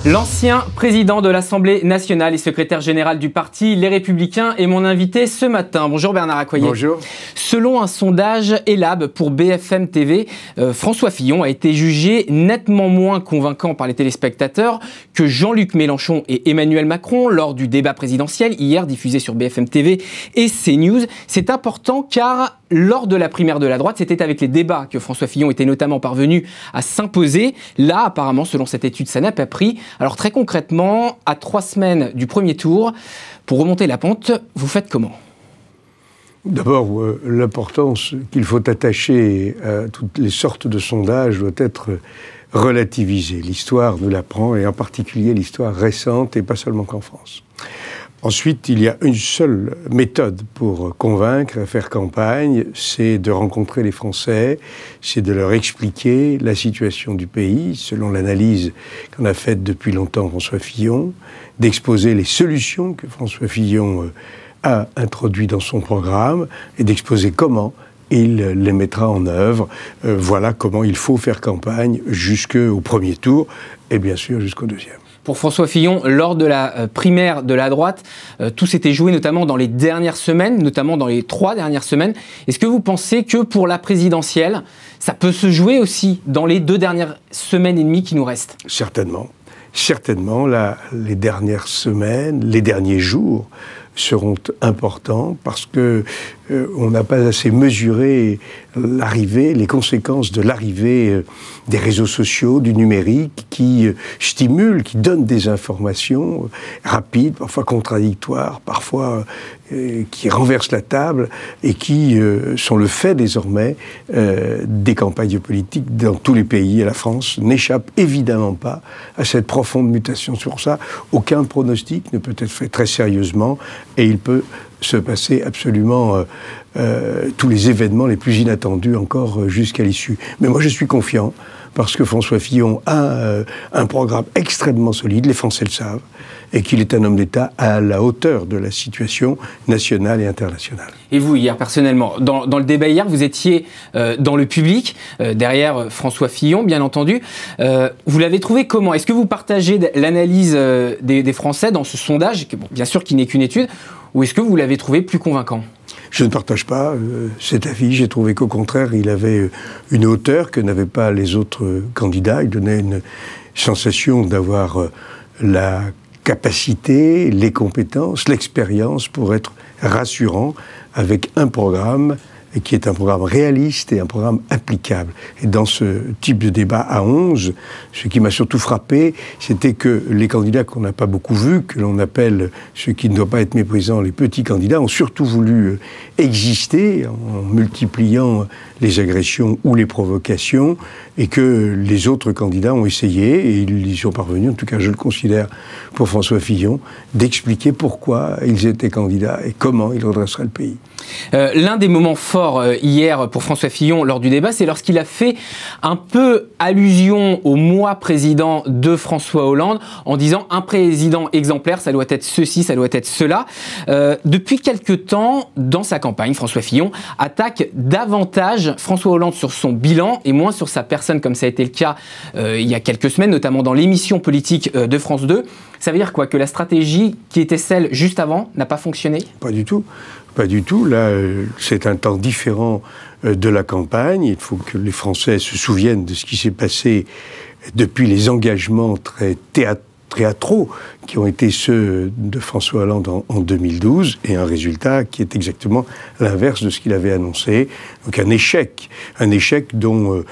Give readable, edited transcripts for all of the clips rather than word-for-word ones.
L'ancien président de l'Assemblée nationale et secrétaire général du parti Les Républicains est mon invité ce matin. Bonjour Bernard Accoyer. Bonjour. Selon un sondage Elab pour BFM TV, François Fillon a été jugé nettement moins convaincant par les téléspectateurs que Jean-Luc Mélenchon et Emmanuel Macron lors du débat présidentiel hier diffusé sur BFM TV et CNews. C'est important car lors de la primaire de la droite, c'était avec les débats que François Fillon était notamment parvenu à s'imposer. Là, apparemment, selon cette étude, ça n'a pas pris. Alors très concrètement, à 3 semaines du premier tour, pour remonter la pente, vous faites comment ? D'abord, l'importance qu'il faut attacher à toutes les sortes de sondages doit être relativisée. L'histoire nous l'apprend, et en particulier l'histoire récente, et pas seulement qu'en France. Ensuite, il y a une seule méthode pour convaincre et faire campagne, c'est de rencontrer les Français, c'est de leur expliquer la situation du pays, selon l'analyse qu'en a faite depuis longtemps François Fillon, d'exposer les solutions que François Fillon a introduites dans son programme et d'exposer comment il les mettra en œuvre. Voilà comment il faut faire campagne jusqu'au premier tour et bien sûr jusqu'au deuxième. Pour François Fillon, lors de la primaire de la droite, tout s'était joué notamment dans les dernières semaines, notamment dans les 3 dernières semaines. Est-ce que vous pensez que pour la présidentielle, ça peut se jouer aussi dans les 2 dernières semaines et demie qui nous restent ? Certainement. Certainement, les dernières semaines, les derniers jours seront importants parce que on n'a pas assez mesuré l'arrivée, les conséquences de l'arrivée des réseaux sociaux, du numérique qui stimulent, qui donnent des informations rapides, parfois contradictoires, parfois qui renversent la table et qui sont le fait désormais des campagnes politiques dans tous les pays. Et la France n'échappe évidemment pas à cette profonde mutation. C'est pour ça, aucun pronostic ne peut être fait très sérieusement et il peut se passer absolument tous les événements les plus inattendus encore jusqu'à l'issue. Mais moi je suis confiant parce que François Fillon a un programme extrêmement solide, les Français le savent, et qu'il est un homme d'État à la hauteur de la situation nationale et internationale. Et vous, hier, personnellement, dans le débat hier, vous étiez dans le public, derrière François Fillon, bien entendu. Vous l'avez trouvé comment ? Est-ce que vous partagez l'analyse des Français dans ce sondage, bon, bien sûr qui n'est qu'une étude, ou est-ce que vous l'avez trouvé plus convaincant ? Je ne partage pas cet avis. J'ai trouvé qu'au contraire, il avait une hauteur que n'avaient pas les autres candidats. Il donnait une sensation d'avoir la capacité, les compétences, l'expérience pour être rassurant avec un programme qui est un programme réaliste et un programme applicable. Et dans ce type de débat à 11, ce qui m'a surtout frappé, c'était que les candidats qu'on n'a pas beaucoup vus, que l'on appelle ceux qui ne doivent pas être méprisants, les petits candidats, ont surtout voulu exister en multipliant les agressions ou les provocations, et que les autres candidats ont essayé, et ils y sont parvenus, en tout cas je le considère pour François Fillon, d'expliquer pourquoi ils étaient candidats et comment ils redresseraient le pays. L'un des moments forts hier pour François Fillon lors du débat, c'est lorsqu'il a fait un peu allusion au moi président de François Hollande en disant un président exemplaire, ça doit être ceci, ça doit être cela. Depuis quelque temps, dans sa campagne, François Fillon attaque davantage François Hollande sur son bilan et moins sur sa personne, comme ça a été le cas il y a quelques semaines, notamment dans l'émission politique de France 2. Ça veut dire quoi ? Que la stratégie qui était celle juste avant n'a pas fonctionné ? Pas du tout. Pas du tout. Là, c'est un temps différent de la campagne. Il faut que les Français se souviennent de ce qui s'est passé depuis les engagements très théâtraux qui ont été ceux de François Hollande en 2012, et un résultat qui est exactement l'inverse de ce qu'il avait annoncé. Donc un échec dont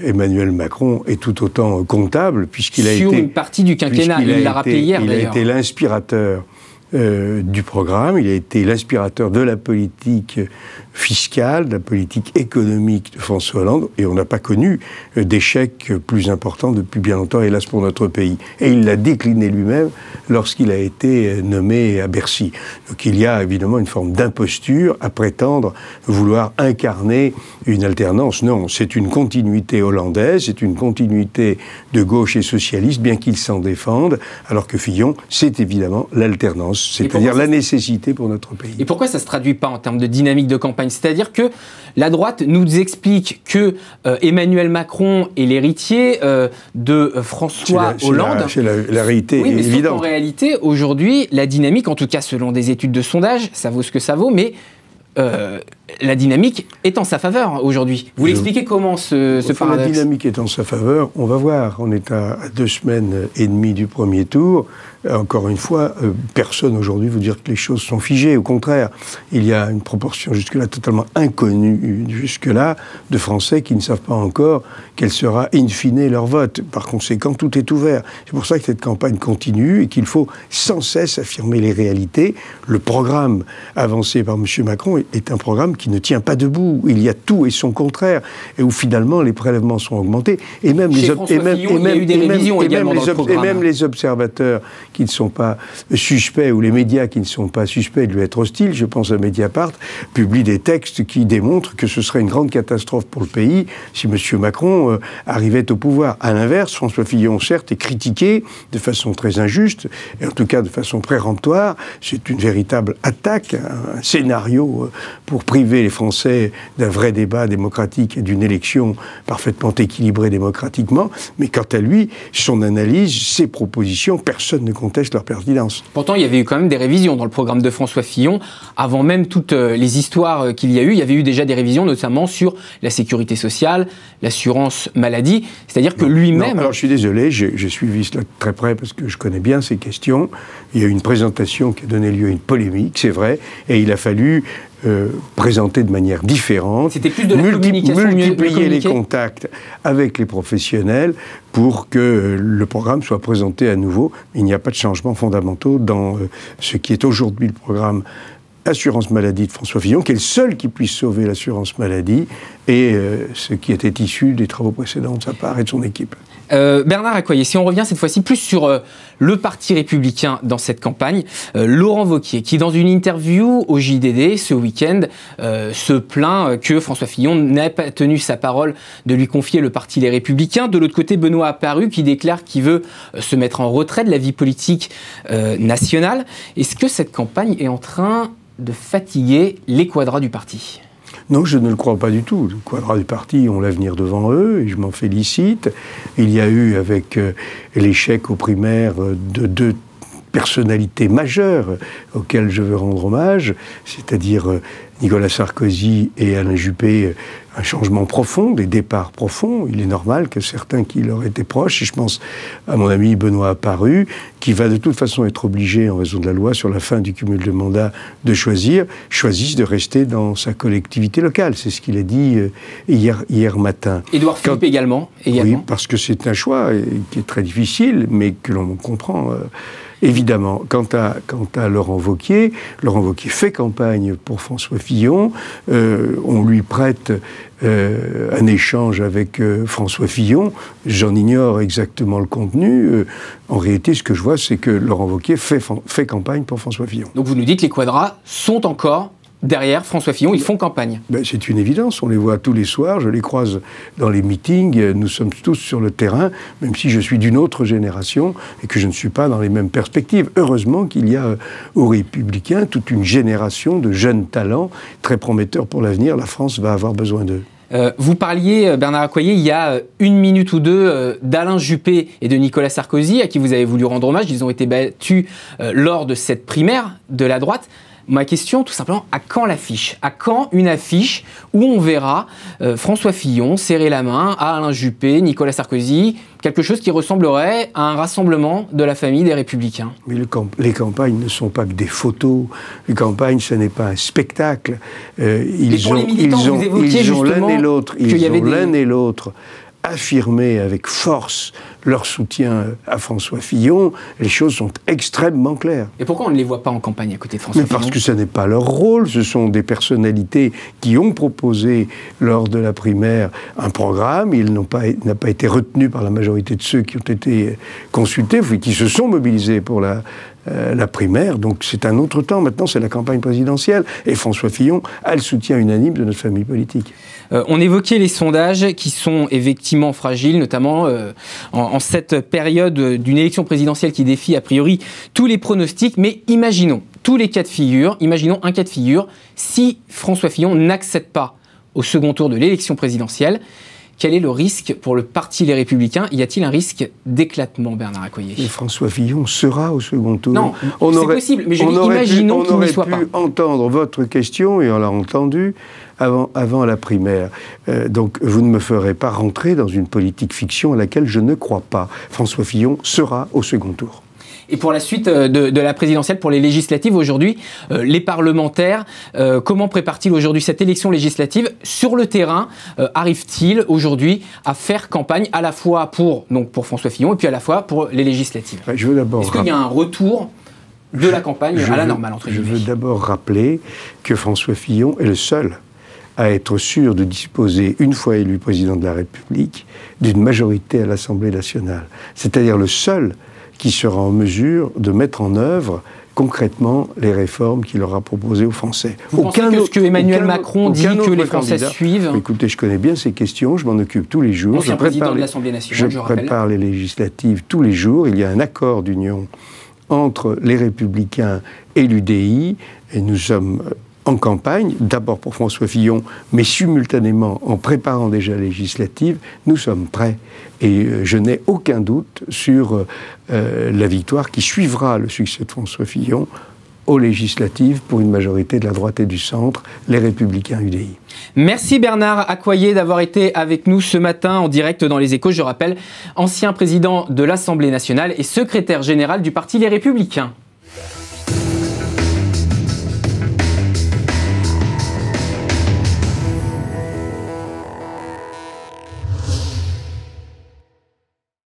Emmanuel Macron est tout autant comptable, puisqu'il a été... Sur une partie du quinquennat, il l'a rappelé hier d'ailleurs. Il a été l'inspirateur du programme, il a été l'inspirateur de la politique fiscale, de la politique économique de François Hollande, et on n'a pas connu d'échec plus important depuis bien longtemps, hélas pour notre pays. Et il l'a décliné lui-même lorsqu'il a été nommé à Bercy. Donc il y a évidemment une forme d'imposture à prétendre vouloir incarner une alternance. Non, c'est une continuité hollandaise, c'est une continuité de gauche et socialiste, bien qu'ils s'en défendent, alors que Fillon, c'est évidemment l'alternance. chose, c'est-à-dire la nécessité pour notre pays. Et pourquoi ça ne se traduit pas en termes de dynamique de campagne? C'est-à-dire que la droite nous explique que Emmanuel Macron est l'héritier de François Hollande. C'est la réalité oui, mais évidente. En réalité, aujourd'hui, la dynamique, en tout cas selon des études de sondage, ça vaut ce que ça vaut, mais la dynamique est en sa faveur aujourd'hui. Vous l'expliquez comment ce paradoxe? La dynamique est en sa faveur, on va voir. On est à 2 semaines et demie du premier tour. Encore une fois, personne aujourd'hui veut dire que les choses sont figées. Au contraire, il y a une proportion jusque-là totalement inconnue, jusque-là, de Français qui ne savent pas encore quel sera in fine leur vote. Par conséquent, tout est ouvert. C'est pour ça que cette campagne continue et qu'il faut sans cesse affirmer les réalités. Le programme avancé par M. Macron est un programme qui ne tient pas debout. Il y a tout et son contraire, et où finalement les prélèvements sont augmentés. Et même les observateurs qui ne sont pas suspects, ou les médias qui ne sont pas suspects de lui être hostiles, je pense à Mediapart, publient des textes qui démontrent que ce serait une grande catastrophe pour le pays si M. Macron arrivait au pouvoir. À l'inverse, François Fillon, certes, est critiqué de façon très injuste, et en tout cas de façon péremptoire. C'est une véritable attaque, un scénario pour priver les Français d'un vrai débat démocratique et d'une élection parfaitement équilibrée démocratiquement. Mais quant à lui, son analyse, ses propositions, personne ne conteste leur pertinence. Pourtant, il y avait eu quand même des révisions dans le programme de François Fillon. Avant même toutes les histoires qu'il y a eu, il y avait eu déjà des révisions, notamment sur la sécurité sociale, l'assurance maladie. C'est-à-dire que lui-même... Alors, je suis désolé, j'ai suivi cela de très près parce que je connais bien ces questions. Il y a eu une présentation qui a donné lieu à une polémique, c'est vrai, et il a fallu présenter de manière différente, c'était plus de la communication, multiplier les contacts avec les professionnels pour que le programme soit présenté à nouveau. Il n'y a pas de changements fondamentaux dans ce qui est aujourd'hui le programme Assurance maladie de François Fillon, qui est le seul qui puisse sauver l'assurance maladie, et ce qui était issu des travaux précédents de sa part et de son équipe. Bernard Accoyer, si on revient cette fois-ci plus sur le Parti républicain dans cette campagne, Laurent Wauquiez, qui dans une interview au JDD ce week-end se plaint que François Fillon n'a pas tenu sa parole de lui confier le Parti Les Républicains. De l'autre côté, Benoît Apparu qui déclare qu'il veut se mettre en retrait de la vie politique nationale. Est-ce que cette campagne est en train de fatiguer les quadras du parti? Non, je ne le crois pas du tout. Les quadras du parti ont l'avenir devant eux, et je m'en félicite. Il y a eu, avec l'échec aux primaires, de 2 personnalités majeures auxquelles je veux rendre hommage, c'est-à-dire Nicolas Sarkozy et Alain Juppé, un changement profond, des départs profonds. Il est normal que certains qui leur étaient proches, et je pense à mon ami Benoît Apparu, qui va de toute façon être obligé, en raison de la loi sur la fin du cumul de mandats, de choisissent de rester dans sa collectivité locale. C'est ce qu'il a dit hier matin. Édouard Philippe également. Oui, parce que c'est un choix qui est très difficile, mais que l'on comprend évidemment. Quant à Laurent Wauquiez fait campagne pour François Fillon. On lui prête un échange avec François Fillon. J'en ignore exactement le contenu. En réalité, ce que je vois, c'est que Laurent Wauquiez fait campagne pour François Fillon. Donc vous nous dites que les quadras sont encore derrière François Fillon, ils font campagne. Ben, c'est une évidence, on les voit tous les soirs, je les croise dans les meetings, nous sommes tous sur le terrain, même si je suis d'une autre génération et que je ne suis pas dans les mêmes perspectives. Heureusement qu'il y a aux Républicains toute une génération de jeunes talents très prometteurs pour l'avenir. La France va avoir besoin d'eux. Vous parliez, Bernard Accoyer, il y a 1 minute ou 2 d'Alain Juppé et de Nicolas Sarkozy, à qui vous avez voulu rendre hommage. Ils ont été battus lors de cette primaire de la droite. Ma question, tout simplement, à quand l'affiche? À quand une affiche où on verra François Fillon serrer la main à Alain Juppé, Nicolas Sarkozy, quelque chose qui ressemblerait à un rassemblement de la famille des Républicains? Mais les campagnes ne sont pas que des photos. Les campagnes, ce n'est pas un spectacle. Ils ont l'un et l'autre affirmé avec force leur soutien à François Fillon. Les choses sont extrêmement claires. Et pourquoi on ne les voit pas en campagne à côté de François Fillon? Parce que ce n'est pas leur rôle. Ce sont des personnalités qui ont proposé lors de la primaire un programme. Il n'a pas été retenu par la majorité de ceux qui ont été consultés, qui se sont mobilisés pour la primaire. Donc c'est un autre temps. Maintenant, c'est la campagne présidentielle. Et François Fillon a le soutien unanime de notre famille politique. On évoquait les sondages qui sont effectivement fragiles, notamment en cette période d'une élection présidentielle qui défie a priori tous les pronostics, mais imaginons tous les cas de figure, imaginons un cas de figure, si François Fillon n'accède pas au second tour de l'élection présidentielle, quel est le risque pour le parti Les Républicains? Y a-t-il un risque d'éclatement, Bernard Accoyer? Et François Fillon sera au second tour. Non, c'est possible, mais je dis imaginons qu'il n'y soit pas. On aurait pu entendre votre question, et on l'a entendu, avant la primaire. Donc vous ne me ferez pas rentrer dans une politique fiction à laquelle je ne crois pas. François Fillon sera au second tour. Et pour la suite de la présidentielle, pour les législatives, aujourd'hui, les parlementaires, comment préparent-ils aujourd'hui cette élection législative? Sur le terrain, arrivent-ils aujourd'hui à faire campagne à la fois pour François Fillon et puis à la fois pour les législatives? Est-ce qu'il y a un retour de la campagne à la normale, entre guillemets? Je veux d'abord rappeler que François Fillon est le seul à être sûr de disposer, une fois élu président de la République, d'une majorité à l'Assemblée nationale. C'est-à-dire le seul qui sera en mesure de mettre en œuvre concrètement les réformes qu'il aura proposées aux Français. Vous pensez que ce que Emmanuel Macron dit que les Français suivent? Écoutez, je connais bien ces questions, je m'en occupe tous les jours. Ancien président de l'Assemblée nationale, je prépare les législatives tous les jours. Il y a un accord d'union entre les Républicains et l'UDI, et nous sommes en campagne, d'abord pour François Fillon, mais simultanément en préparant déjà les législatives, nous sommes prêts. Et je n'ai aucun doute sur la victoire qui suivra le succès de François Fillon aux législatives pour une majorité de la droite et du centre, les Républicains UDI. Merci Bernard Accoyer d'avoir été avec nous ce matin en direct dans Les Échos. Je rappelle, ancien président de l'Assemblée nationale et secrétaire général du parti Les Républicains.